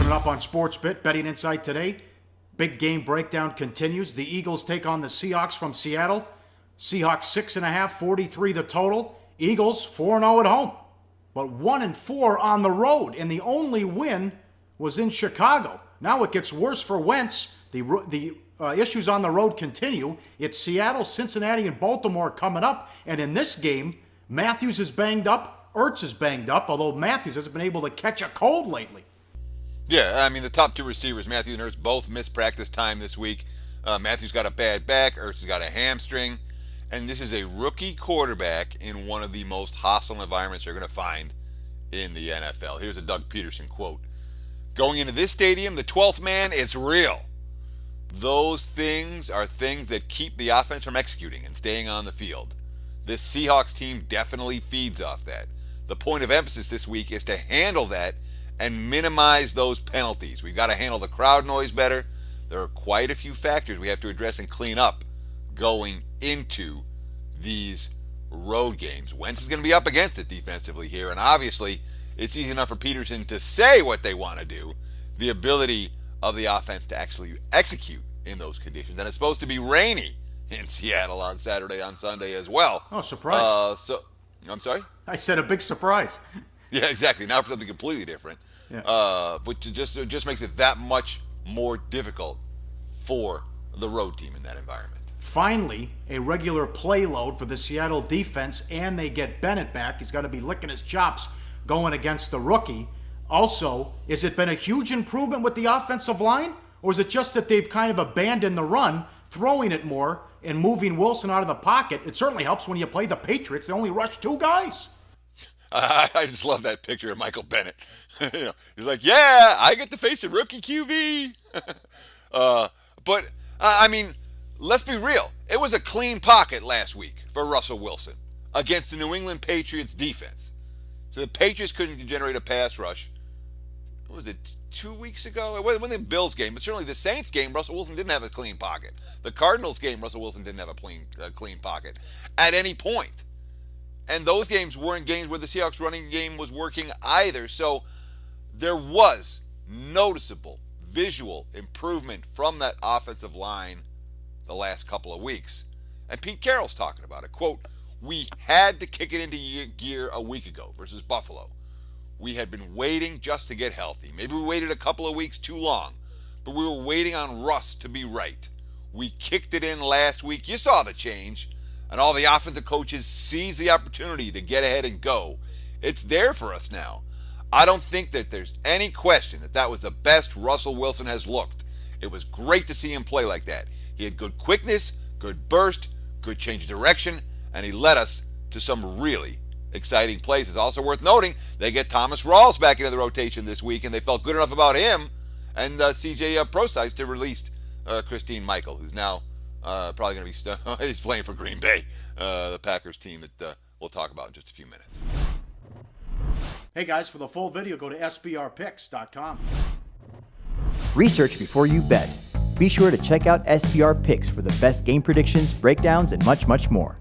Coming up on SportsBit, Betting Insight today. Big game breakdown continues. The Eagles take on the Seahawks from Seattle. Seahawks 6.5, 43 the total. Eagles 4-0 at home, but 1-4 on the road, and the only win was in Chicago. Now it gets worse for Wentz. The issues on the road continue. It's Seattle, Cincinnati, and Baltimore coming up, and in this game, Matthews is banged up, Ertz is banged up, although Matthews hasn't been able to catch a cold lately. Yeah, I mean, the top two receivers, Matthews and Ertz, both missed practice time this week. Matthews got a bad back. Ertz has got a hamstring. And this is a rookie quarterback in one of the most hostile environments you're going to find in the NFL. Here's a Doug Peterson quote. Going into this stadium, the 12th man is real. Those things are things that keep the offense from executing and staying on the field. This Seahawks team definitely feeds off that. The point of emphasis this week is to handle that and minimize those penalties. We've got to handle the crowd noise better. There are quite a few factors we have to address and clean up going into these road games. Wentz is going to be up against it defensively here, and obviously it's easy enough for Peterson to say what they want to do. The ability of the offense to actually execute in those conditions. And it's supposed to be rainy in Seattle on Saturday, on Sunday as well. Oh, surprise. I'm sorry? I said a big surprise. Yeah, exactly. Now for something completely different. Yeah. But it just makes it that much more difficult for the road team in that environment. Finally, a regular play load for the Seattle defense, and they get Bennett back. He's got to be licking his chops going against the rookie. Also, has it been a huge improvement with the offensive line, or is it just that they've kind of abandoned the run, throwing it more and moving Wilson out of the pocket? It certainly helps when you play the Patriots. They only rush two guys. I just love that picture of Michael Bennett. He's like, yeah, I get to face a rookie QB. But, I mean, let's be real. It was a clean pocket last week for Russell Wilson against the New England Patriots defense. So the Patriots couldn't generate a pass rush. What was it, 2 weeks ago? It wasn't the Bills game, but certainly the Saints game, Russell Wilson didn't have a clean pocket. The Cardinals game, Russell Wilson didn't have a clean pocket at any point. And those games weren't games where the Seahawks running game was working either. So there was noticeable visual improvement from that offensive line the last couple of weeks. And Pete Carroll's talking about it. Quote, we had to kick it into gear a week ago versus Buffalo. We had been waiting just to get healthy. Maybe we waited a couple of weeks too long, but we were waiting on Russ to be right. We kicked it in last week. You saw the change. And all the offensive coaches seize the opportunity to get ahead and go. It's there for us now. I don't think that there's any question that that was the best Russell Wilson has looked. It was great to see him play like that. He had good quickness, good burst, good change of direction, and he led us to some really exciting plays. It's also worth noting they get Thomas Rawls back into the rotation this week, and they felt good enough about him and CJ Prosise to release Christine Michael, who's now probably going to be he's playing for Green Bay, the Packers team that we'll talk about in just a few minutes. Hey guys, for the full video, go to sbrpicks.com. Research before you bet. Be sure to check out SBR Picks for the best game predictions, breakdowns, and much, much more.